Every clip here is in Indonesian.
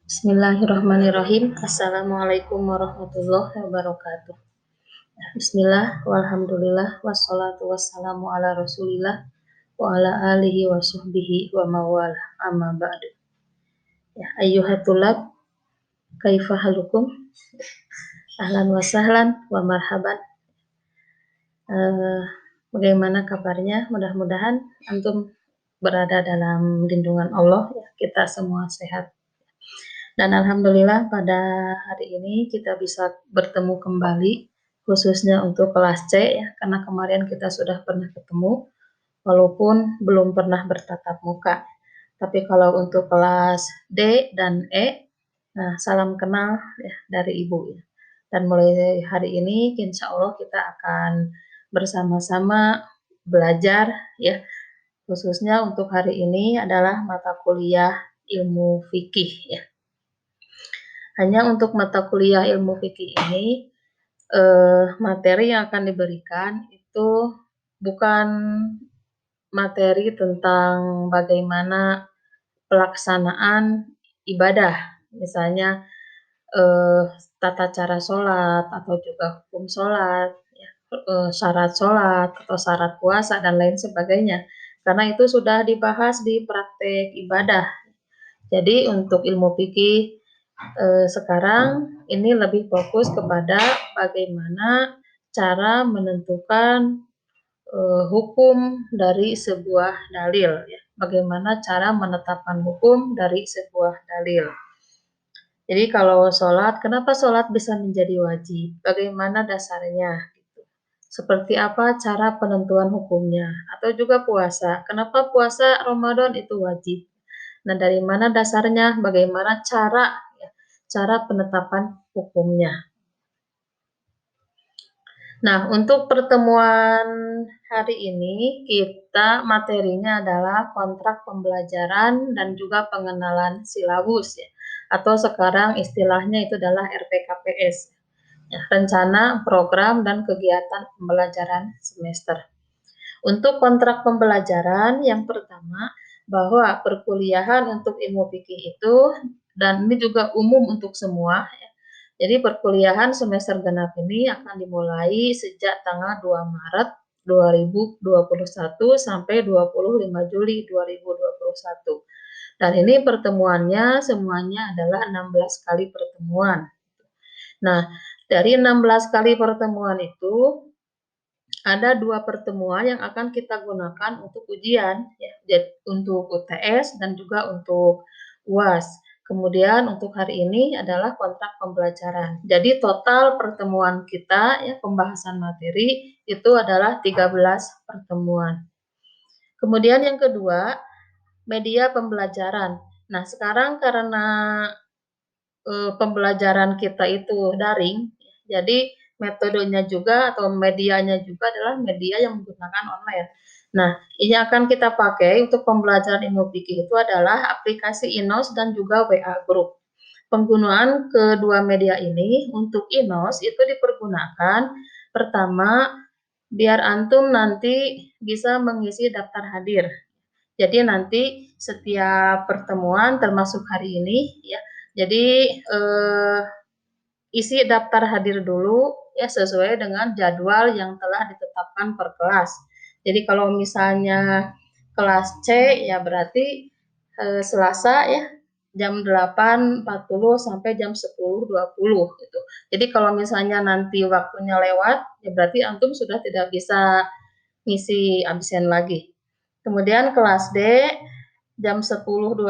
Bismillahirrahmanirrahim. Assalamualaikum warahmatullahi wabarakatuh. Bismillah, walhamdulillah, wassalatu wassalamu ala rasulillah, wa ala alihi wa sahbihi wa mawala, amma ba'du. Ya, ayyuhatulab, kaifahalukum? Ahlan wa sahlan wa marhaban. Bagaimana kabarnya? Mudah-mudahan antum berada dalam lindungan Allah, ya, kita semua sehat. Dan alhamdulillah pada hari ini kita bisa bertemu kembali, khususnya untuk kelas C, ya, karena kemarin kita sudah pernah ketemu walaupun belum pernah bertatap muka. Tapi kalau untuk kelas D dan E, nah, salam kenal, ya, dari Ibu, ya. Dan mulai hari ini insya Allah kita akan bersama-sama belajar, ya, khususnya untuk hari ini adalah mata kuliah ilmu fikih, ya. Hanya untuk mata kuliah ilmu fikih ini, materi yang akan diberikan itu bukan materi tentang bagaimana pelaksanaan ibadah, misalnya tata cara sholat atau juga hukum sholat, ya, syarat sholat atau syarat puasa dan lain sebagainya, karena itu sudah dibahas di praktek ibadah. Jadi untuk ilmu fikih sekarang ini lebih fokus kepada bagaimana cara menentukan hukum dari sebuah dalil, ya. Bagaimana cara menetapkan hukum dari sebuah dalil. Jadi kalau sholat, kenapa sholat bisa menjadi wajib? Bagaimana dasarnya? Gitu. Seperti apa cara penentuan hukumnya? Atau juga puasa, kenapa puasa Ramadan itu wajib? Nah, dari mana dasarnya? Bagaimana cara penetapan hukumnya? Nah, untuk pertemuan hari ini kita materinya adalah kontrak pembelajaran dan juga pengenalan silabus, ya, atau sekarang istilahnya itu adalah RPKPS, ya, rencana program dan kegiatan pembelajaran semester. Untuk kontrak pembelajaran yang pertama, bahwa perkuliahan untuk ilmu fikih itu, dan ini juga umum untuk semua, ya. Jadi perkuliahan semester genap ini akan dimulai sejak tanggal 2 Maret 2021 sampai 25 Juli 2021. Dan ini pertemuannya semuanya adalah 16 kali pertemuan. Nah, dari 16 kali pertemuan itu ada 2 pertemuan yang akan kita gunakan untuk ujian, ya, untuk UTS dan juga untuk UAS. Kemudian untuk hari ini adalah kontrak pembelajaran. Jadi total pertemuan kita, ya, pembahasan materi itu adalah 13 pertemuan. Kemudian yang kedua, media pembelajaran. Nah, sekarang karena pembelajaran kita itu daring, jadi metodenya juga atau medianya juga adalah media yang menggunakan online. Nah, ini akan kita pakai untuk pembelajaran ilmu fikih itu adalah aplikasi Inos dan juga WA Group. Penggunaan kedua media ini untuk Inos itu dipergunakan pertama biar antum nanti bisa mengisi daftar hadir. Jadi nanti setiap pertemuan termasuk hari ini, ya, jadi isi daftar hadir dulu, ya, sesuai dengan jadwal yang telah ditetapkan per kelas. Jadi kalau misalnya kelas C, ya berarti Selasa, ya, jam 8.40 sampai jam 10.20 gitu. Jadi kalau misalnya nanti waktunya lewat, ya berarti antum sudah tidak bisa ngisi absen lagi. Kemudian kelas D jam 10.20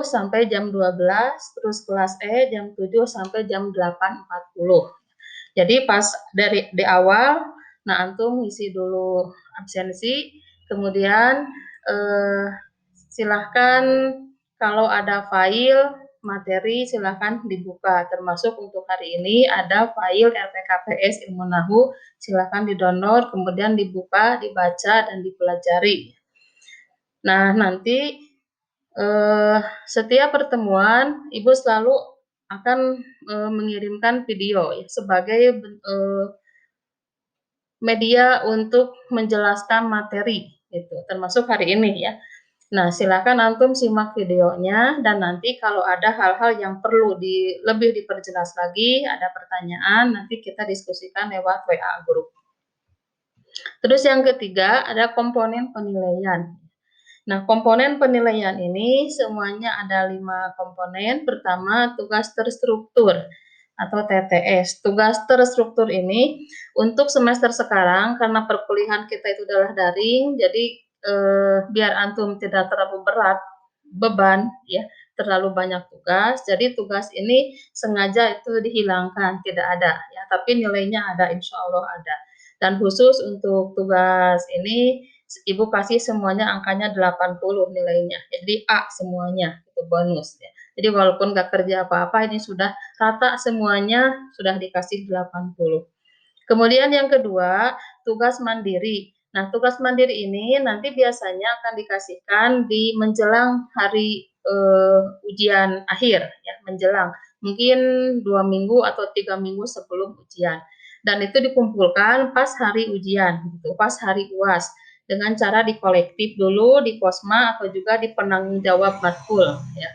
sampai jam 12, terus kelas E jam 7 sampai jam 8.40. Jadi pas dari di awal, nah antum ngisi dulu absensi, kemudian silahkan kalau ada file materi silahkan dibuka, termasuk untuk hari ini ada file RPKPS Ilmu Nahu, silahkan di-download, kemudian dibuka, dibaca, dan dipelajari. Nah, nanti setiap pertemuan Ibu selalu akan mengirimkan video, ya, sebagai media untuk menjelaskan materi. gitu, termasuk hari ini ya. Nah, silakan antum simak videonya dan nanti kalau ada hal-hal yang perlu lebih diperjelas lagi, ada pertanyaan, nanti kita diskusikan lewat WA grup. Terus yang ketiga ada komponen penilaian. Nah, komponen penilaian ini semuanya ada 5 komponen. Pertama, tugas terstruktur atau TTS. Tugas terstruktur ini untuk semester sekarang karena perkuliahan kita itu adalah daring, jadi biar antum tidak terlalu berat beban ya, terlalu banyak tugas. Jadi tugas ini sengaja itu dihilangkan, tidak ada ya, tapi nilainya ada, insya Allah ada. Dan khusus untuk tugas ini Ibu kasih semuanya angkanya 80 nilainya. Jadi A semuanya, itu bonus ya. Jadi walaupun nggak kerja apa-apa, ini sudah rata semuanya sudah dikasih 80. Kemudian yang kedua, tugas mandiri. Nah, tugas mandiri ini nanti biasanya akan dikasihkan di menjelang hari ujian akhir ya, menjelang mungkin 2 minggu atau 3 minggu sebelum ujian. Dan itu dikumpulkan pas hari ujian, gitu, pas hari UAS dengan cara dikolektif dulu di Posma atau juga di penanggung jawab matkul ya.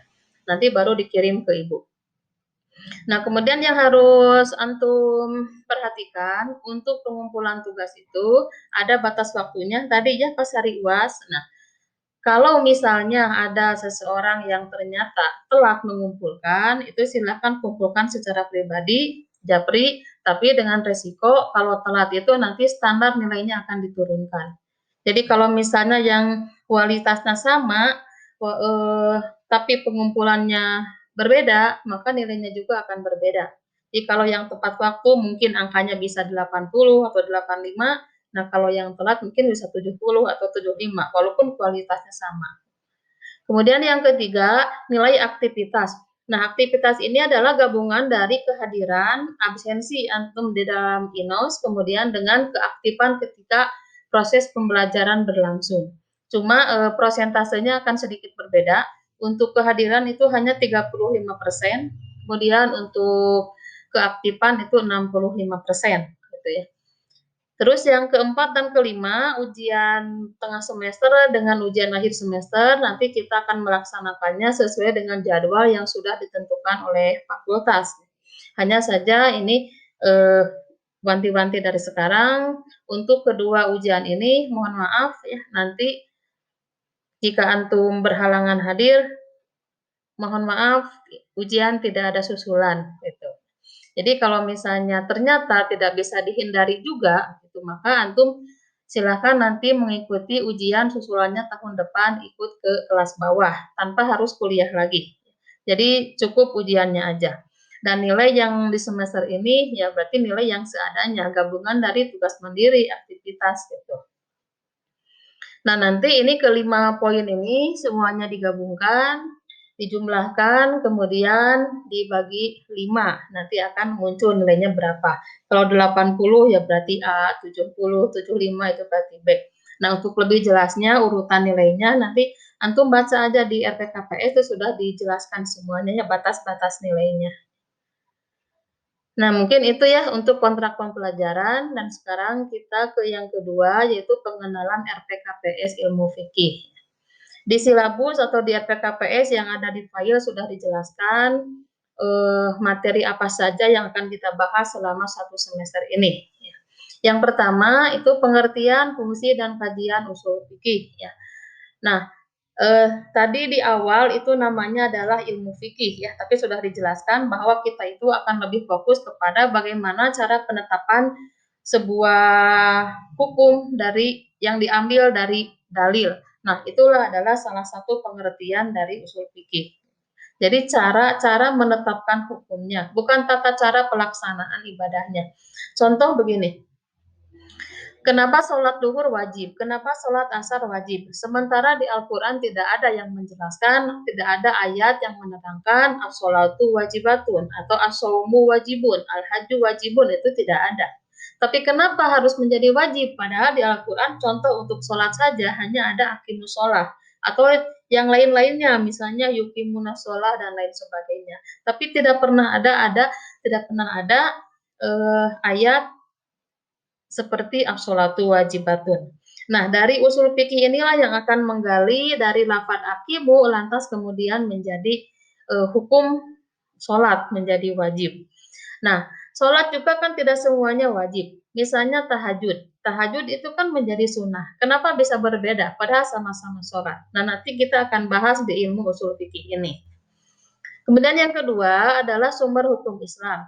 Nanti baru dikirim ke Ibu. Nah, kemudian yang harus antum perhatikan untuk pengumpulan tugas itu ada batas waktunya tadi ya pas hari UAS. Nah, kalau misalnya ada seseorang yang ternyata telat mengumpulkan, itu silakan kumpulkan secara pribadi, japri, tapi dengan resiko kalau telat itu nanti standar nilainya akan diturunkan. Jadi kalau misalnya yang kualitasnya sama, tapi pengumpulannya berbeda, maka nilainya juga akan berbeda. Jadi kalau yang tepat waktu mungkin angkanya bisa 80 atau 85, nah kalau yang telat mungkin bisa 70 atau 75, walaupun kualitasnya sama. Kemudian yang ketiga, nilai aktivitas. Nah, aktivitas ini adalah gabungan dari kehadiran, absensi antum di dalam INOS, kemudian dengan keaktifan ketika proses pembelajaran berlangsung. Cuma prosentasenya akan sedikit berbeda. Untuk kehadiran itu hanya 35%, kemudian untuk keaktifan itu 65%, gitu ya. Terus yang keempat dan kelima, ujian tengah semester dengan ujian akhir semester, nanti kita akan melaksanakannya sesuai dengan jadwal yang sudah ditentukan oleh fakultas. Hanya saja ini wanti-wanti dari sekarang, untuk kedua ujian ini, mohon maaf ya, nanti jika antum berhalangan hadir, mohon maaf, ujian tidak ada susulan, gitu. Jadi kalau misalnya ternyata tidak bisa dihindari juga, gitu, maka antum silahkan nanti mengikuti ujian susulannya tahun depan ikut ke kelas bawah tanpa harus kuliah lagi. Jadi cukup ujiannya aja. Dan nilai yang di semester ini ya berarti nilai yang seadanya, gabungan dari tugas mandiri, aktivitas gitu. Nah, nanti ini kelima poin ini semuanya digabungkan, dijumlahkan, kemudian dibagi 5. Nanti akan muncul nilainya berapa. Kalau 80 ya berarti A, 70, 75 itu berarti B. Nah, untuk lebih jelasnya urutan nilainya nanti antum baca aja di RPKPS itu sudah dijelaskan semuanya ya batas-batas nilainya. Nah, mungkin itu ya untuk kontrak pembelajaran dan sekarang kita ke yang kedua yaitu pengenalan RPKPS ilmu fikih. Di silabus atau di RPKPS yang ada di file sudah dijelaskan materi apa saja yang akan kita bahas selama 1 semester ini. Yang pertama itu pengertian, fungsi, dan kajian usul fikih. Ya. Nah, tadi di awal itu namanya adalah ilmu fikih ya, tapi sudah dijelaskan bahwa kita itu akan lebih fokus kepada bagaimana cara penetapan sebuah hukum dari yang diambil dari dalil. Nah, itulah adalah salah satu pengertian dari usul fikih. Jadi cara menetapkan hukumnya, bukan tata cara pelaksanaan ibadahnya. Contoh begini, kenapa sholat duhur wajib? Kenapa sholat asar wajib? Sementara di Al-Quran tidak ada yang menjelaskan, tidak ada ayat yang menerangkan as-sholatu wajibatun atau as-shaumu wajibun, al-hajju wajibun, itu tidak ada. Tapi kenapa harus menjadi wajib? Padahal di Al-Quran contoh untuk sholat saja hanya ada aqimus sholah atau yang lain-lainnya, misalnya yuqimunas sholah dan lain sebagainya. Tapi tidak pernah ada ayat seperti as-sholatu wajibatun. Nah, dari usul fikih inilah yang akan menggali dari lafadz aqimu lantas kemudian menjadi hukum sholat menjadi wajib. Nah, sholat juga kan tidak semuanya wajib. Misalnya tahajud. Tahajud itu kan menjadi sunnah. Kenapa bisa berbeda? Padahal sama-sama sholat. Nah, nanti kita akan bahas di ilmu usul fikih ini. Kemudian yang kedua adalah sumber hukum Islam.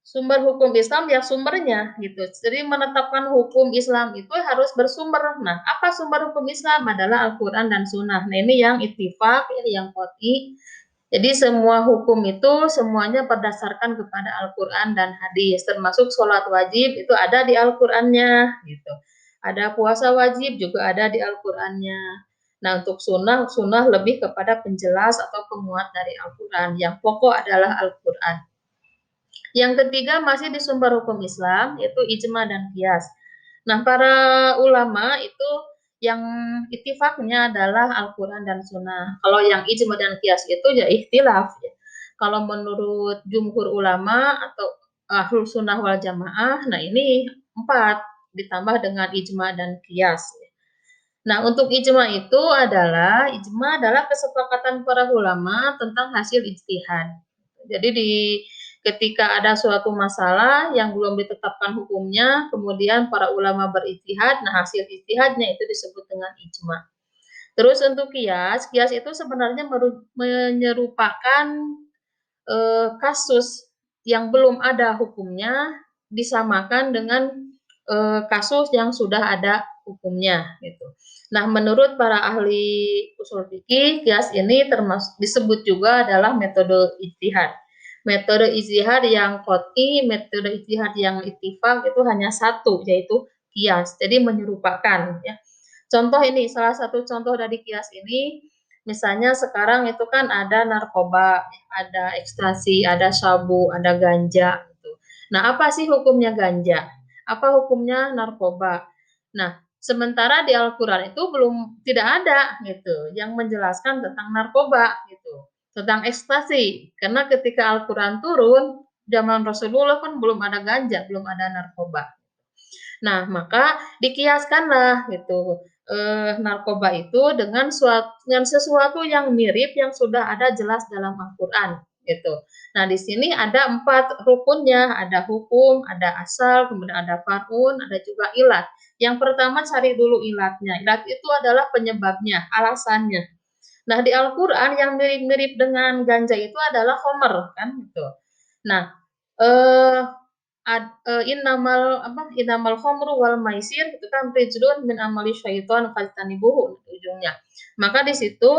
Sumber hukum Islam ya sumbernya gitu. Jadi menetapkan hukum Islam itu harus bersumber. Nah, apa sumber hukum Islam? Adalah Al-Quran dan Sunnah. Nah, ini yang ittifaq, yang qot'i. Jadi semua hukum itu semuanya berdasarkan kepada Al-Quran dan hadis. Termasuk sholat wajib itu ada di Al-Qurannya gitu. Ada puasa wajib juga ada di Al-Qurannya. Nah, untuk sunnah, sunnah lebih kepada penjelas atau pemuat dari Al-Quran. Yang pokok adalah Al-Quran. Yang ketiga masih di sumber hukum Islam, yaitu ijma dan qiyas. Nah, para ulama itu yang ittifaqnya adalah Al-Quran dan Sunnah. Kalau yang ijma dan qiyas itu ya ikhtilaf. Ya. Kalau menurut jumhur ulama atau ahlus sunnah wal jamaah, nah ini 4 ditambah dengan ijma dan qiyas. Nah, untuk ijma adalah kesepakatan para ulama tentang hasil ijtihad. Jadi ketika ada suatu masalah yang belum ditetapkan hukumnya, kemudian para ulama berijtihad, nah hasil ijtihadnya itu disebut dengan ijma. Terus untuk kias itu sebenarnya menyerupakan kasus yang belum ada hukumnya disamakan dengan kasus yang sudah ada hukumnya gitu. Nah, menurut para ahli usul fikih, kias ini termasuk disebut juga adalah metode ijtihad. Metode ijtihad yang qot'i, metode ijtihad yang ittifaq itu hanya satu, yaitu kias. Jadi menyerupakan ya. Contoh ini, salah satu contoh dari kias ini, misalnya sekarang itu kan ada narkoba, ada ekstasi, ada sabu, ada ganja gitu. Nah, apa sih hukumnya ganja? Apa hukumnya narkoba? Nah, sementara di Al-Qur'an itu belum tidak ada gitu yang menjelaskan tentang narkoba gitu, tentang ekstasi. Karena ketika Al-Qur'an turun, zaman Rasulullah kan belum ada ganja, belum ada narkoba. Nah, maka dikiaskanlah gitu narkoba itu dengan sesuatu yang mirip yang sudah ada jelas dalam Al-Qur'an gitu. Nah, di sini ada 4 rukunnya, ada hukum, ada asal, kemudian ada far'un, ada juga ilat. Yang pertama cari dulu ilatnya. Ilat itu adalah penyebabnya, alasannya. Nah, di Al-Qur'an yang mirip-mirip dengan ganja itu adalah khamr kan gitu. Nah, eh innamal khamru wal maisir itu kan rijlun min amali syaiton fajtanibuhu ujungnya. Maka di situ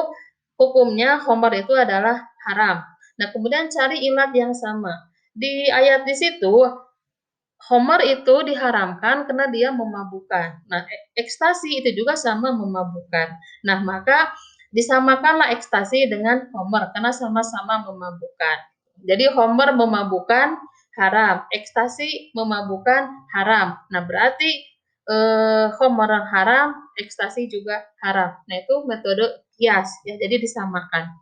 hukumnya khamr itu adalah haram. Nah, kemudian cari ilat yang sama. Di ayat di situ khamr itu diharamkan karena dia memabukkan. Nah, ekstasi itu juga sama memabukkan. Nah, maka disamakanlah ekstasi dengan khamr karena sama-sama memabukkan. Jadi khamr memabukkan haram, ekstasi memabukkan haram. Nah, berarti khamr haram, ekstasi juga haram. Nah, itu metode qiyas ya, jadi disamakan.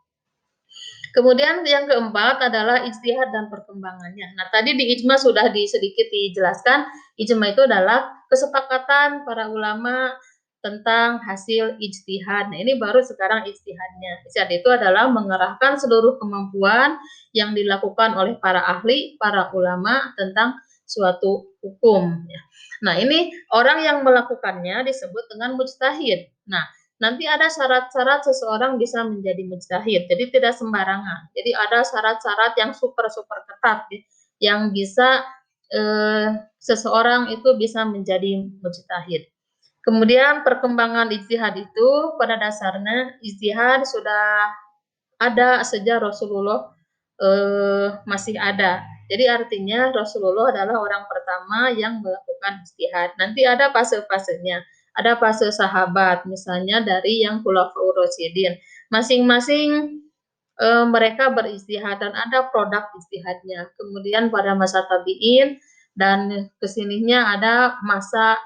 Kemudian yang keempat adalah ijtihad dan perkembangannya. Nah, tadi di ijma sudah sedikit dijelaskan, ijma itu adalah kesepakatan para ulama tentang hasil ijtihad. Nah, ini baru sekarang ijtihadnya. Ijtihad itu adalah mengerahkan seluruh kemampuan yang dilakukan oleh para ahli, para ulama tentang suatu hukum. Nah, ini orang yang melakukannya disebut dengan mujtahid. Nah, nanti ada syarat-syarat seseorang bisa menjadi mujtahid. Jadi tidak sembarangan. Jadi ada syarat-syarat yang super ketat yang bisa seseorang itu bisa menjadi mujtahid. Kemudian perkembangan ijtihad itu pada dasarnya ijtihad sudah ada sejak Rasulullah masih ada. Jadi artinya Rasulullah adalah orang pertama yang melakukan ijtihad. Nanti ada fase-fasenya. Ada fase sahabat, misalnya dari yang Khulafaur Rasyidin. Masing-masing mereka berijtihad dan ada produk ijtihadnya. Kemudian pada masa tabi'in dan kesininya ada masa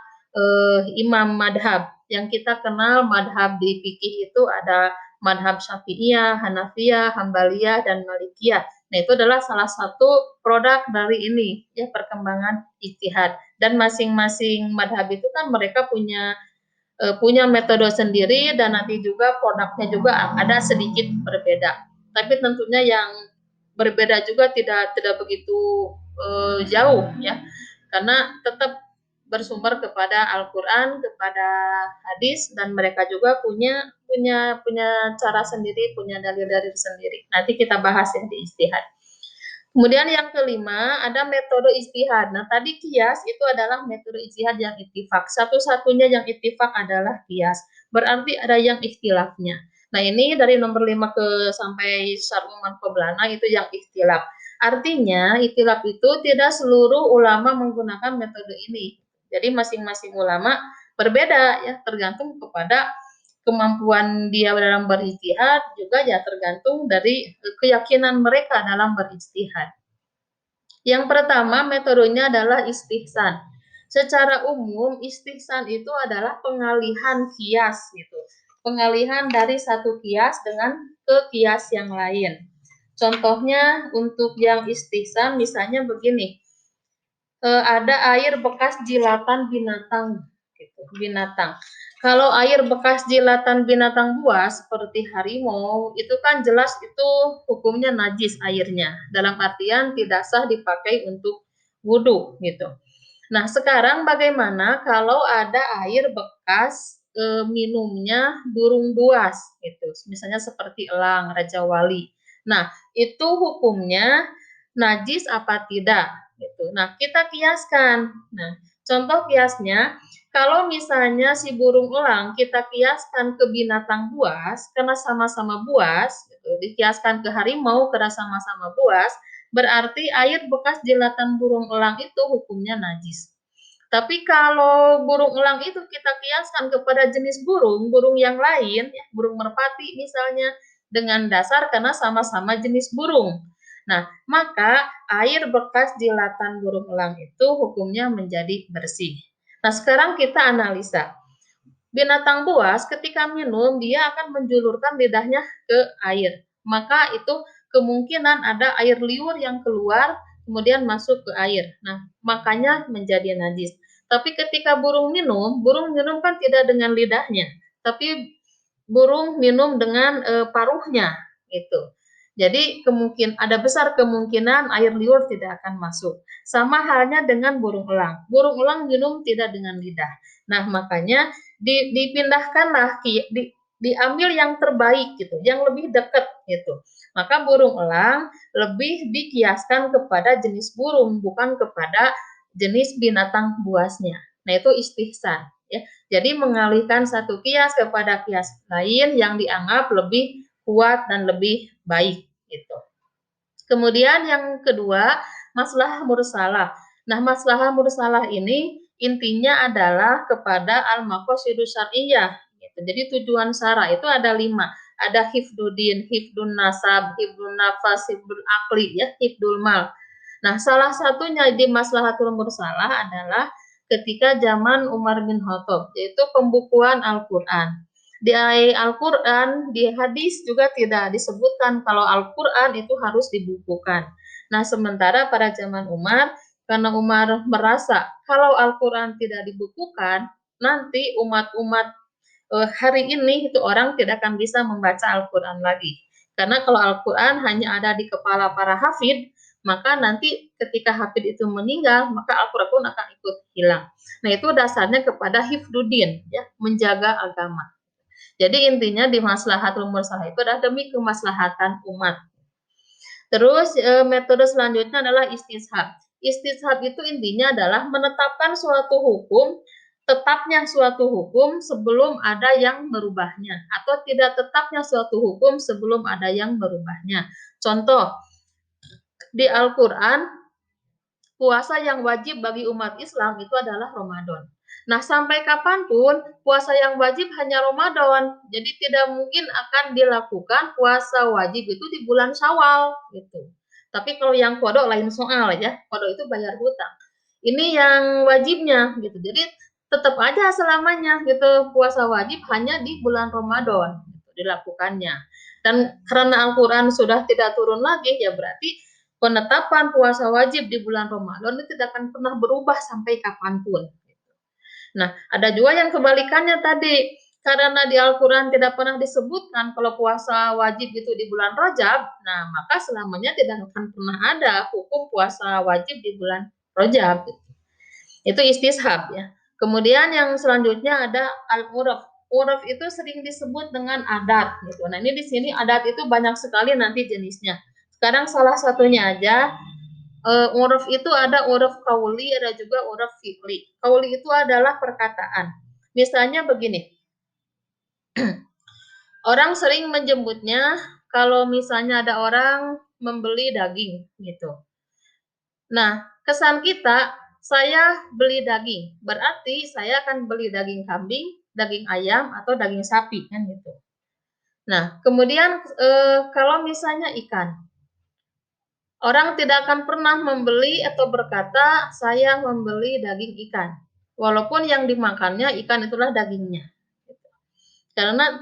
imam madhab. Yang kita kenal madhab di fikih itu ada madhab Syafi'iyah, Hanafiyah, Hambaliyah, dan Malikiyah. Nah, itu adalah salah satu produk dari ini, ya perkembangan ijtihad. Dan masing-masing madhab itu kan mereka punya punya metode sendiri dan nanti juga produknya juga ada sedikit berbeda. Tapi tentunya yang berbeda juga tidak begitu jauh ya, karena tetap bersumber kepada Al-Quran, kepada hadis, dan mereka juga punya punya punya cara sendiri, punya dalil-dalil sendiri. Nanti kita bahas ya di ijtihad. Kemudian yang kelima, ada metode ijtihad. Nah, tadi kias itu adalah metode ijtihad yang ittifaq. Satu-satunya yang ittifaq adalah kias. Berarti ada yang ikhtilafnya. Nah, ini dari nomor 5 ke sampai syar'u man qablana itu yang ikhtilaf. Artinya, ikhtilaf itu tidak seluruh ulama menggunakan metode ini. Jadi masing-masing ulama berbeda ya, tergantung kepada kemampuan dia dalam berijtihad, juga ya tergantung dari keyakinan mereka dalam berijtihad. Yang pertama metodenya adalah istihsan. Secara umum istihsan itu adalah pengalihan kias gitu. Pengalihan dari satu kias dengan ke kias yang lain. Contohnya untuk yang istihsan misalnya begini. Ada air bekas jilatan binatang gitu, binatang. Kalau air bekas jilatan binatang buas seperti harimau, itu kan jelas itu hukumnya najis airnya. Dalam artian tidak sah dipakai untuk wudhu gitu. Nah, sekarang bagaimana kalau ada air bekas minumnya burung buas gitu. Misalnya seperti elang, raja wali. Nah, itu hukumnya najis apa tidak gitu. Nah, kita kiaskan. Nah, contoh kiasnya kalau misalnya si burung elang kita kiaskan ke binatang buas karena sama-sama buas, gitu, dikiaskan ke harimau karena sama-sama buas, berarti air bekas jilatan burung elang itu hukumnya najis. Tapi kalau burung elang itu kita kiaskan kepada jenis burung, burung yang lain, ya, burung merpati misalnya, dengan dasar karena sama-sama jenis burung. Nah, maka air bekas jilatan burung elang itu hukumnya menjadi bersih. Nah, sekarang kita analisa. Binatang buas ketika minum, dia akan menjulurkan lidahnya ke air. Maka itu kemungkinan ada air liur yang keluar, kemudian masuk ke air. Nah, makanya menjadi najis. Tapi ketika burung minum kan tidak dengan lidahnya, tapi burung minum dengan paruhnya, gitu. Jadi ada besar kemungkinan air liur tidak akan masuk. Sama halnya dengan burung elang. Burung elang minum tidak dengan lidah. Nah, makanya dipindahkanlah, diambil yang terbaik gitu, yang lebih dekat gitu. Maka burung elang lebih dikiaskan kepada jenis burung, bukan kepada jenis binatang buasnya. Nah, itu istihsan ya. Jadi mengalihkan satu kias kepada kias lain yang dianggap lebih kuat dan lebih baik gitu. Kemudian yang kedua, maslahah mursalah. Nah, maslahah mursalah ini intinya adalah kepada al-maqasidus syar'iyyah gitu. Jadi tujuan syara itu ada 5. Ada hifdudin, hifdun nasab, hifdun nafas, hifdul akli ya, hifdul mal. Nah, salah satunya di maslahatul mursalah adalah ketika zaman Umar bin Khattab, yaitu pembukuan Al-Qur'an. Di Al-Quran, di hadis juga tidak disebutkan kalau Al-Quran itu harus dibukukan. Nah, sementara pada zaman Umar, karena Umar merasa kalau Al-Quran tidak dibukukan, nanti umat-umat hari ini itu orang tidak akan bisa membaca Al-Quran lagi. Karena kalau Al-Quran hanya ada di kepala para hafid, maka nanti ketika hafid itu meninggal, maka Al-Quran akan ikut hilang. Nah, itu dasarnya kepada hifdudin, ya, menjaga agama. Jadi intinya di maslahatul mursalah itu adalah demi kemaslahatan umat. Terus metode selanjutnya adalah istishab. Istishab itu intinya adalah menetapkan suatu hukum, tetapnya suatu hukum sebelum ada yang merubahnya, atau tidak tetapnya suatu hukum sebelum ada yang merubahnya. Contoh, di Al-Quran, puasa yang wajib bagi umat Islam itu adalah Ramadan. Nah, sampai kapanpun puasa yang wajib hanya Ramadan. Jadi tidak mungkin akan dilakukan puasa wajib itu di bulan Syawal gitu. Tapi kalau yang kodok lain soal ya. Kodok itu bayar hutang. Ini yang wajibnya gitu. Jadi tetap aja selamanya gitu puasa wajib hanya di bulan Ramadan gitu, dilakukannya. Dan karena Al-Quran sudah tidak turun lagi ya berarti penetapan puasa wajib di bulan Ramadan itu tidak akan pernah berubah sampai kapanpun. Nah, ada juga yang kebalikannya tadi, karena di Al-Quran tidak pernah disebutkan kalau puasa wajib itu di bulan Rajab, nah maka selamanya tidak akan pernah ada hukum puasa wajib di bulan Rajab. Itu istishab ya. Kemudian yang selanjutnya ada al-uraf. Uraf itu sering disebut dengan adat gitu. Nah, ini di sini adat itu banyak sekali nanti jenisnya. Sekarang salah satunya aja, uruf itu ada uruf kauli, ada juga uruf fi'li. Kauli itu adalah perkataan. Misalnya begini, orang sering menyebutnya kalau misalnya ada orang membeli daging gitu. Nah, kesan kita, saya beli daging, berarti saya akan beli daging kambing, daging ayam, atau daging sapi kan gitu. Nah, kemudian kalau misalnya ikan, orang tidak akan pernah membeli atau berkata, saya membeli daging ikan. Walaupun yang dimakannya ikan itulah dagingnya. Karena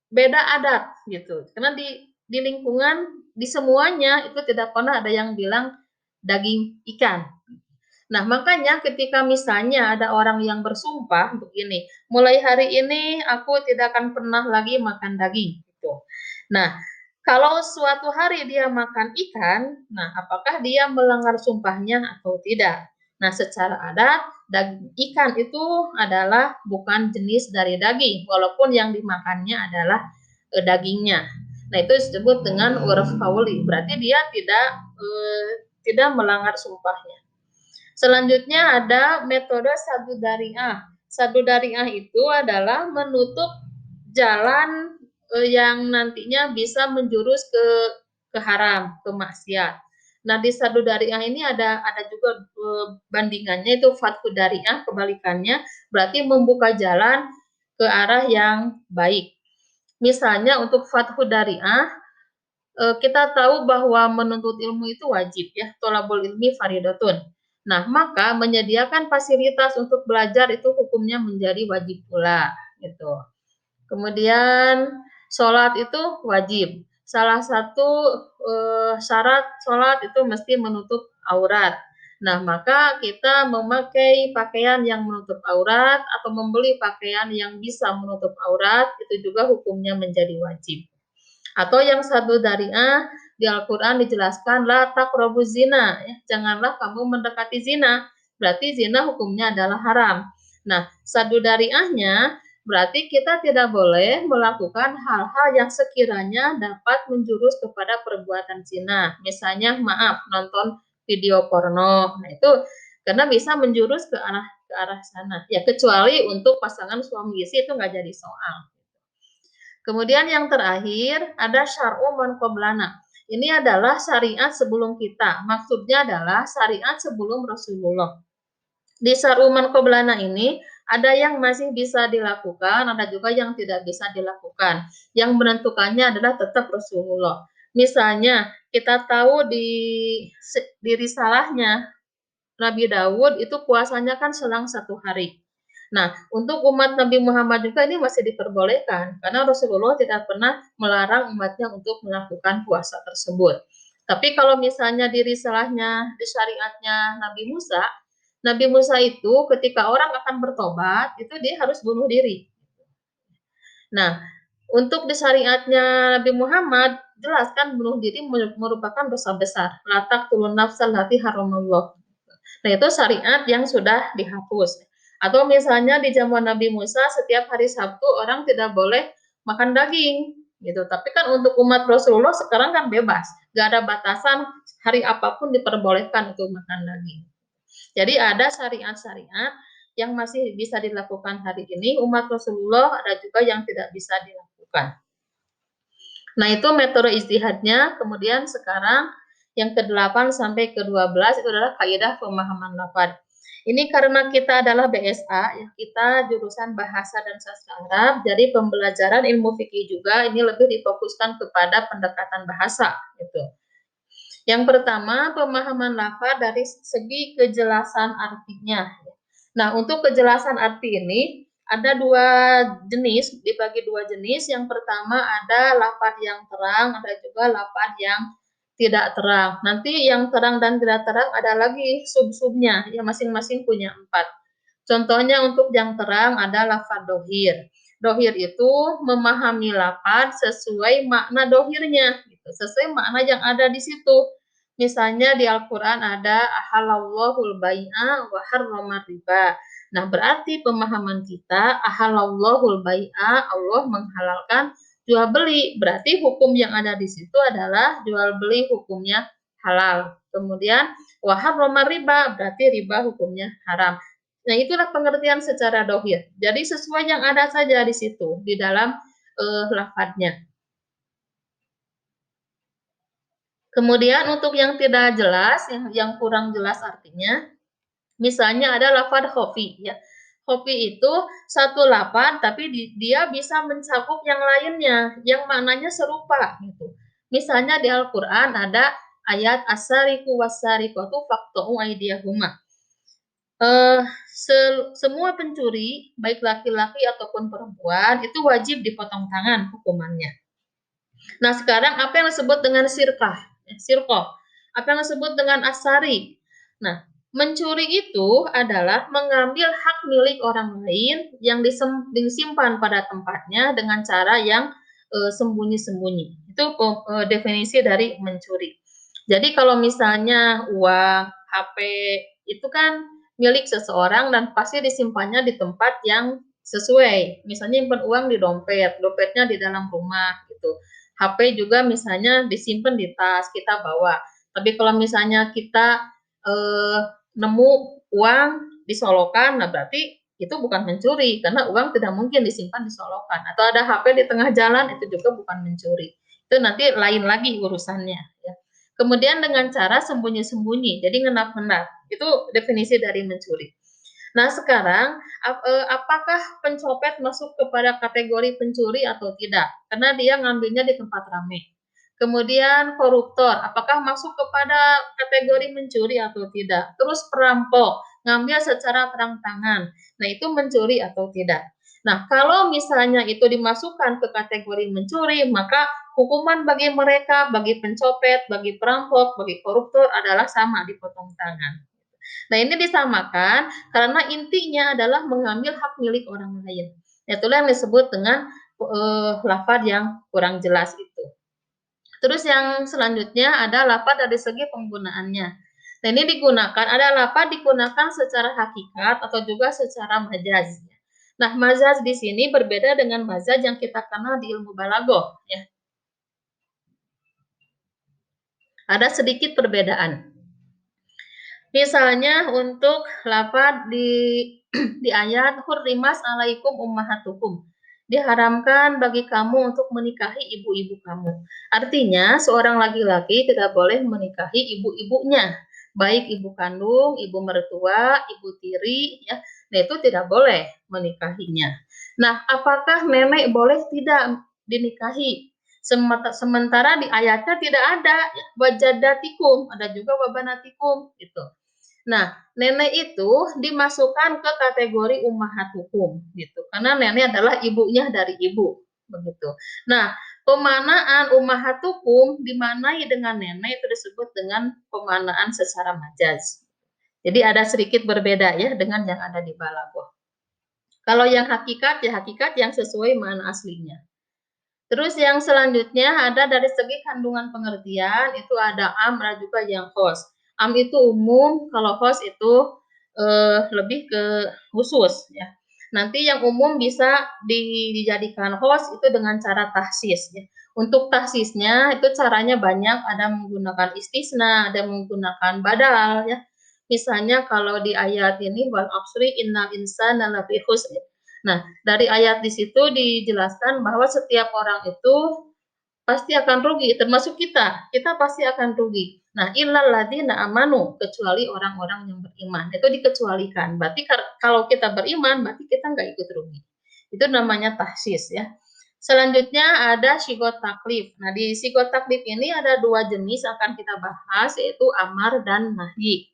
beda adat gitu. Karena di lingkungan, di semuanya itu tidak pernah ada yang bilang daging ikan. Nah, makanya ketika misalnya ada orang yang bersumpah begini, mulai hari ini aku tidak akan pernah lagi makan daging gitu. Nah, kalau suatu hari dia makan ikan, nah apakah dia melanggar sumpahnya atau tidak? Nah, secara adat, daging ikan itu adalah bukan jenis dari daging, walaupun yang dimakannya adalah dagingnya. Nah, itu disebut dengan uruf kauli. Berarti dia tidak melanggar sumpahnya. Selanjutnya ada metode sadu dariah. Sadu dariah itu adalah menutup jalan yang nantinya bisa menjurus ke haram, ke maksiat. Nah, di sadu dariah ini ada juga bandingannya, itu fathu dariah, kebalikannya berarti membuka jalan ke arah yang baik. Misalnya untuk fathu dariah, kita tahu bahwa menuntut ilmu itu wajib ya, tholabul ilmi faridatun. Nah, maka menyediakan fasilitas untuk belajar itu hukumnya menjadi wajib pula gitu. Kemudian sholat itu wajib. Salah satu syarat sholat itu mesti menutup aurat. Nah, maka kita memakai pakaian yang menutup aurat atau membeli pakaian yang bisa menutup aurat itu juga hukumnya menjadi wajib. Atau yang satu dariah di Al-Quran dijelaskan la taqrabuz zina, ya, janganlah kamu mendekati zina. Berarti zina hukumnya adalah haram. Nah, sadu dariahnya berarti kita tidak boleh melakukan hal-hal yang sekiranya dapat menjurus kepada perbuatan zina. Misalnya, maaf, nonton video porno. Nah, itu karena bisa menjurus ke arah sana. Ya, kecuali untuk pasangan suami istri itu nggak jadi soal. Kemudian yang terakhir ada syar'u man qablana. Ini adalah syariat sebelum kita. Maksudnya adalah syariat sebelum Rasulullah. Di syar'u man qablana ini ada yang masih bisa dilakukan, ada juga yang tidak bisa dilakukan. Yang menentukannya adalah tetap Rasulullah. Misalnya kita tahu di risalahnya Nabi Daud itu puasanya kan selang 1 hari. Nah, untuk umat Nabi Muhammad juga ini masih diperbolehkan, karena Rasulullah tidak pernah melarang umatnya untuk melakukan puasa tersebut. Tapi kalau misalnya di risalahnya, di syariatnya Nabi Musa itu ketika orang akan bertobat, itu dia harus bunuh diri. Nah, untuk di syariatnya Nabi Muhammad, jelas kan bunuh diri merupakan dosa besar. La taqtulun nafsal lati haramallah. Nah, itu syariat yang sudah dihapus. Atau misalnya di zaman Nabi Musa, setiap hari Sabtu orang tidak boleh makan daging, gitu. Tapi kan untuk umat Rasulullah sekarang kan bebas, gak ada batasan, hari apapun diperbolehkan untuk makan daging. Jadi ada syariat-syariat yang masih bisa dilakukan hari ini, umat Rasulullah ada juga yang tidak bisa dilakukan. Nah, itu metode ijtihadnya. Kemudian sekarang yang ke-8 sampai ke-12 itu adalah kaidah pemahaman lafaz. Ini karena kita adalah BSA, ya, kita jurusan Bahasa dan Sastra Arab, jadi pembelajaran ilmu fikih juga ini lebih difokuskan kepada pendekatan bahasa gitu. Yang pertama, pemahaman lafaz dari segi kejelasan artinya. Nah, untuk kejelasan arti ini ada 2 jenis, dibagi 2 jenis. Yang pertama ada lafaz yang terang, ada juga lafaz yang tidak terang. Nanti yang terang dan tidak terang ada lagi sub-subnya, yang masing-masing punya 4. Contohnya untuk yang terang ada lafaz dohir. Dohir itu memahami lafaz sesuai makna dohirnya, gitu, sesuai makna yang ada di situ. Misalnya di Al-Quran ada ahalallahul bai'a wa harrama riba. Nah, berarti pemahaman kita ahalallahul bai'a, Allah menghalalkan jual beli. Berarti hukum yang ada di situ adalah jual beli hukumnya halal. Kemudian wa harrama riba, berarti riba hukumnya haram. Nah, itulah pengertian secara dohir. Jadi sesuai yang ada saja di situ, di dalam lafadznya. Kemudian untuk yang tidak jelas, yang kurang jelas artinya, misalnya ada lafadz khofi, ya. Khofi itu satu lafadz, tapi dia bisa mencakup yang lainnya, yang maknanya serupa, gitu. Misalnya di Al-Quran ada ayat as-sariqu was-sariqatu faqta'u aydiyahuma. Semua pencuri, baik laki-laki ataupun perempuan, itu wajib dipotong tangan hukumannya. Nah, sekarang apa yang disebut dengan sirkah? Sirkoh. Apa yang disebut dengan asari? Nah, mencuri itu adalah mengambil hak milik orang lain yang disimpan pada tempatnya dengan cara yang sembunyi-sembunyi. Itu definisi dari mencuri. Jadi kalau misalnya uang, HP, itu kan milik seseorang dan pasti disimpannya di tempat yang sesuai. Misalnya simpan uang di dompet, dompetnya di dalam rumah gitu. HP juga misalnya disimpan di tas, kita bawa. Tapi kalau misalnya kita nemu uang di solokan, nah berarti itu bukan mencuri karena uang tidak mungkin disimpan di solokan. Atau ada HP di tengah jalan, itu juga bukan mencuri. Itu nanti lain lagi urusannya, ya. Kemudian dengan cara sembunyi-sembunyi, jadi ngenap-ngenap. Itu definisi dari mencuri. Nah, sekarang apakah pencopet masuk kepada kategori pencuri atau tidak? Karena dia ngambilnya di tempat ramai. Kemudian koruptor, apakah masuk kepada kategori mencuri atau tidak? Terus perampok, ngambil secara terang tangan. Nah, itu mencuri atau tidak? Nah, kalau misalnya itu dimasukkan ke kategori mencuri, maka hukuman bagi mereka, bagi pencopet, bagi perampok, bagi koruptor adalah sama, dipotong tangan. Nah, ini disamakan karena intinya adalah mengambil hak milik orang lain. Itulah yang disebut dengan lafaz yang kurang jelas itu. Terus yang selanjutnya ada lafaz dari segi penggunaannya. Nah, ini digunakan, ada lafaz digunakan secara hakikat atau juga secara majaz. Nah, majaz di sini berbeda dengan majaz yang kita kenal di ilmu balaghah, ya. Ada sedikit perbedaan. Misalnya untuk lafaz di ayat hurrimas alaikum ummahatukum. Diharamkan bagi kamu untuk menikahi ibu-ibu kamu. Artinya seorang laki-laki tidak boleh menikahi ibu-ibunya, baik ibu kandung, ibu mertua, ibu tiri, ya. Nah, itu tidak boleh menikahinya. Nah, apakah nenek boleh tidak dinikahi? Sementara di ayatnya tidak ada wajadatikum, ada juga wabanatikum gitu. Nah, nenek itu dimasukkan ke kategori ummahat hukum gitu. Karena nenek adalah ibunya dari ibu, begitu. Nah, pemanaan ummahat hukum dimanai dengan nenek itu disebut dengan pemanaan secara majaz. Jadi ada sedikit berbeda ya dengan yang ada di balaghah. Kalau yang hakikat ya hakikat yang sesuai makna aslinya. Terus yang selanjutnya ada dari segi kandungan pengertian, itu ada am dan juga yang khos. Am itu umum, kalau khos itu lebih ke khusus, ya. Nanti yang umum bisa dijadikan khos itu dengan cara tahsis, ya. Untuk tahsisnya itu caranya banyak, ada menggunakan istisna, ada menggunakan badal, ya. Misalnya kalau di ayat ini wal asri innal insana lafi khusr. Nah, dari ayat di situ dijelaskan bahwa setiap orang itu pasti akan rugi, termasuk kita. Kita pasti akan rugi. Nah, illal ladzina amanu, kecuali orang-orang yang beriman. Itu dikecualikan. Berarti kalau kita beriman, berarti kita nggak ikut rugi. Itu namanya tahsis, ya. Selanjutnya ada sigot taklif. Nah, di sigot taklif ini ada dua jenis akan kita bahas, yaitu amar dan nahi.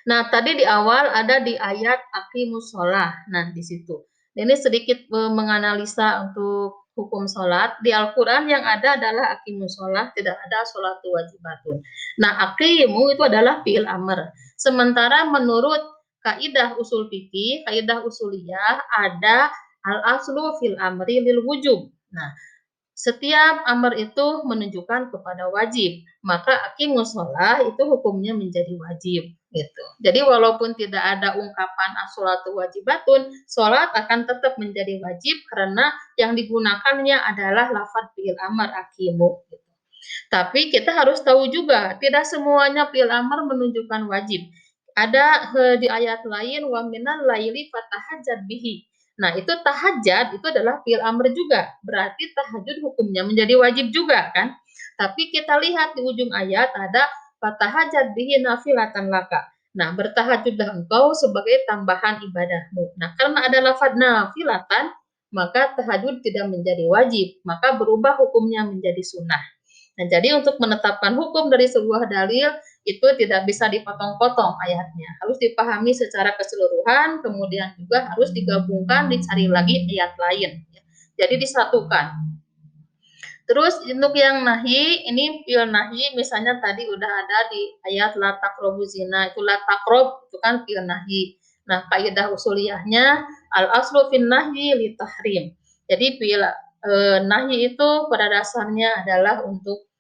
Nah, tadi di awal ada di ayat aqimus sholah. Nah, di situ. Ini sedikit menganalisa untuk hukum sholat. Di Al-Quran yang ada adalah aqimus sholah, tidak ada sholatu wajibatun. Nah, aqimu itu adalah fi'il amr. Sementara menurut kaidah usul fikih, kaidah usuliyah ada al-aslu fil amri lil wujub. Nah, setiap amar itu menunjukkan kepada wajib, maka aqimus shalah itu hukumnya menjadi wajib gitu. Jadi walaupun tidak ada ungkapan as-sholatu wajibatun, sholat akan tetap menjadi wajib karena yang digunakannya adalah lafadz fi'il amar aqimu gitu. Tapi kita harus tahu juga, tidak semuanya fi'il amar menunjukkan wajib. Ada di ayat lain wa minal laili fatahajjad bihi. Nah, itu tahajjud itu adalah fi'il amr juga. Berarti tahajud hukumnya menjadi wajib juga kan? Tapi kita lihat di ujung ayat ada fatahajjad bihi nafilatan laka. Nah, bertahajudlah engkau sebagai tambahan ibadahmu. Nah, karena ada lafaz nafilatan, maka tahajud tidak menjadi wajib, maka berubah hukumnya menjadi sunnah. Nah, jadi untuk menetapkan hukum dari sebuah dalil itu tidak bisa dipotong-potong ayatnya. Harus dipahami secara keseluruhan, kemudian juga harus digabungkan, dicari lagi ayat lain. Jadi disatukan. Terus untuk yang nahi, ini fi'il nahi misalnya tadi udah ada di ayat la taqrabu zina, itu la taqrab itu kan fi'il nahi. Nah, kaidah usuliyahnya al aslu fin nahyi li tahrim. Jadi fi'il nahi itu pada dasarnya adalah untuk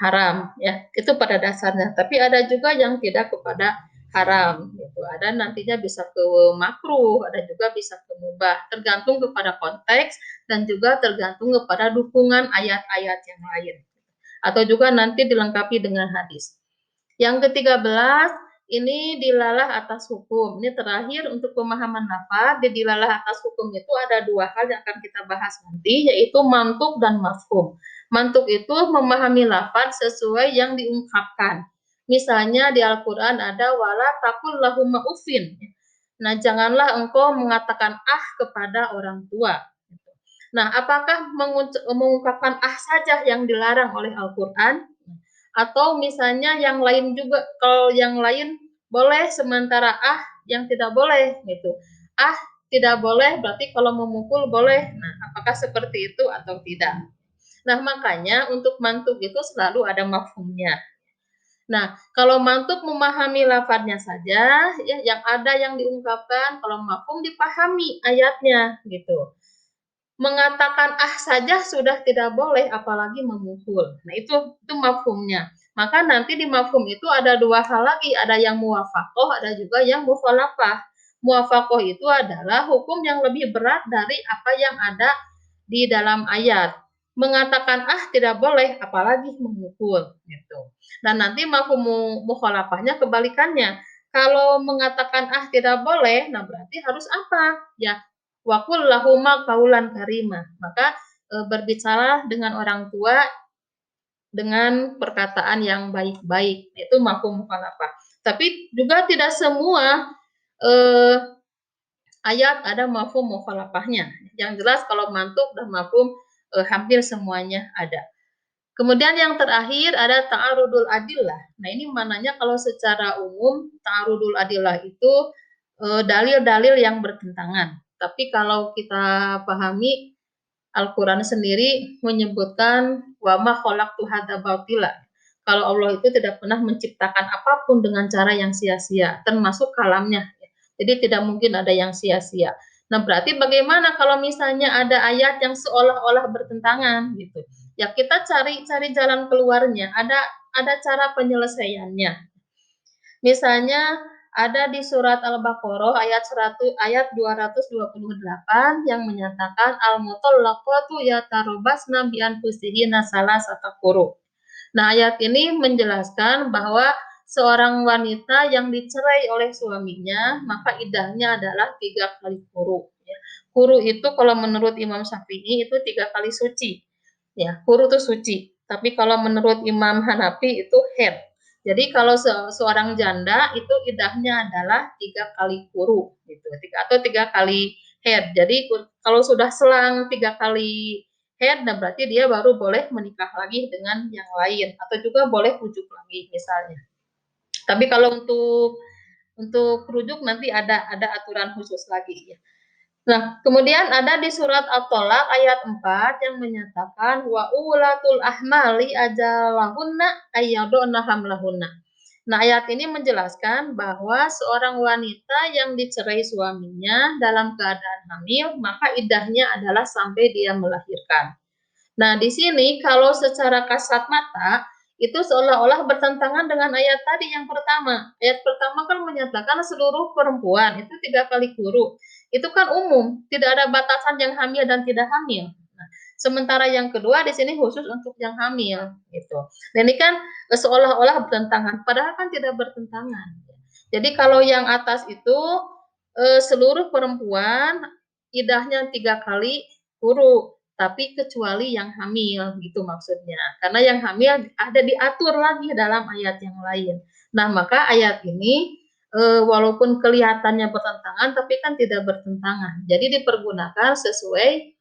haram ya. Itu pada dasarnya. Tapi ada juga yang tidak kepada haram gitu. Ada nantinya bisa ke makruh, ada juga bisa ke mubah, tergantung kepada konteks dan juga tergantung kepada dukungan ayat-ayat yang lain. Atau juga nanti dilengkapi dengan hadis. Yang ke-13, ini dilalah atas hukum. Ini terakhir untuk pemahaman lafaz. Di dilalah atas hukum itu ada dua hal yang akan kita bahas nanti, yaitu mantuk dan mafhum. Mantuk itu memahami lafaz sesuai yang diungkapkan. Misalnya di Al-Quran ada wala takul lahumma ufin. Nah, janganlah engkau mengatakan kepada orang tua. Nah, apakah mengungkapkan saja yang dilarang oleh Al-Quran? Atau misalnya yang lain juga, kalau yang lain boleh sementara yang tidak boleh gitu. Tidak boleh berarti kalau memukul boleh. Nah, apakah seperti itu atau tidak? Nah, makanya untuk mantuk itu selalu ada mafhumnya. Nah, kalau mantuk memahami lafadznya saja, ya yang ada yang diungkapkan, kalau mafhum dipahami ayatnya gitu. Mengatakan saja sudah tidak boleh, apalagi memukul. Nah, itu mafhumnya. Maka nanti di mafhum itu ada dua hal lagi, ada yang muwafaqoh, ada juga yang mukhalafah. Muwafaqoh itu adalah hukum yang lebih berat dari apa yang ada di dalam ayat. Mengatakan tidak boleh, apalagi memukul gitu. Dan nanti mafhum mukhalafahnya kebalikannya. Kalau mengatakan tidak boleh, nah berarti harus apa? Ya, wakul lahuma kaulan karimah. Maka berbicara dengan orang tua dengan perkataan yang baik-baik. Itu mafhum mukhalafah. Tapi juga tidak semua ayat ada mafhum mukhalafahnya. Yang jelas kalau mantuk dan mafhum hampir semuanya ada. Kemudian yang terakhir ada ta'arudul adillah. Nah, ini mananya kalau secara umum ta'arudul adillah itu dalil-dalil yang bertentangan. Tapi kalau kita pahami Al-Quran sendiri menyebutkan wa ma khalaqtu hadza batila. Kalau Allah itu tidak pernah menciptakan apapun dengan cara yang sia-sia, termasuk kalamnya. Jadi tidak mungkin ada yang sia-sia. Nah, berarti bagaimana kalau misalnya ada ayat yang seolah-olah bertentangan gitu. Ya kita cari jalan keluarnya, ada cara penyelesaiannya. Misalnya ada di surat Al-Baqarah ayat 228 yang menyatakan al-mutallaqatu yatarabasna bi anfusihinna salasata quru. Nah, ayat ini menjelaskan bahwa seorang wanita yang dicerai oleh suaminya, maka iddahnya adalah 3 kali quru. Quru itu kalau menurut Imam Syafi'i itu 3 kali suci. Ya, quru itu suci. Tapi kalau menurut Imam Hanafi itu haid. Jadi kalau seorang janda itu iddahnya adalah 3 kali quru gitu, atau 3 kali haid. Jadi kalau sudah selang 3 kali haid, nah berarti dia baru boleh menikah lagi dengan yang lain atau juga boleh rujuk lagi misalnya. Tapi kalau untuk rujuk nanti ada aturan khusus lagi ya. Nah, kemudian ada di surat At-Tolak ayat 4 yang menyatakan wa ulatul ahmali ajalahunna ayyaduna hamlahunna. Nah, ayat ini menjelaskan bahwa seorang wanita yang dicerai suaminya dalam keadaan hamil, maka iddahnya adalah sampai dia melahirkan. Nah, di sini kalau secara kasat mata itu seolah-olah bertentangan dengan ayat tadi yang pertama. Ayat pertama kan menyatakan seluruh perempuan itu 3 kali kuruk. Itu kan umum, tidak ada batasan yang hamil dan tidak hamil. Nah, sementara yang kedua di sini khusus untuk yang hamil gitu. Dan ini kan seolah-olah bertentangan, padahal kan tidak bertentangan. Jadi kalau yang atas itu seluruh perempuan idahnya 3 kali kuruk, tapi kecuali yang hamil gitu maksudnya. Karena yang hamil ada diatur lagi dalam ayat yang lain. Nah, maka ayat ini walaupun kelihatannya bertentangan tapi kan tidak bertentangan. Jadi dipergunakan sesuai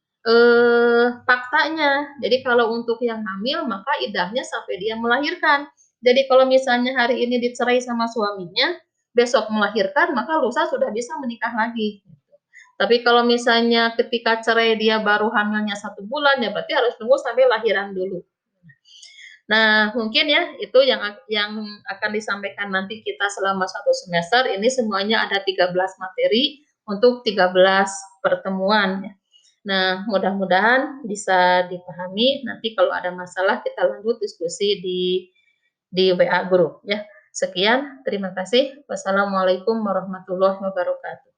faktanya. Jadi kalau untuk yang hamil maka idahnya sampai dia melahirkan. Jadi kalau misalnya hari ini dicerai sama suaminya, besok melahirkan maka lusa sudah bisa menikah lagi. Tapi kalau misalnya ketika cerai dia baru hamilnya 1 bulan, ya berarti harus tunggu sampai lahiran dulu. Nah, mungkin ya itu yang akan disampaikan nanti kita selama 1 semester. Ini semuanya ada 13 materi untuk 13 pertemuan. Nah, mudah-mudahan bisa dipahami. Nanti kalau ada masalah kita lanjut diskusi di WA group ya. Sekian, terima kasih. Wassalamualaikum warahmatullahi wabarakatuh.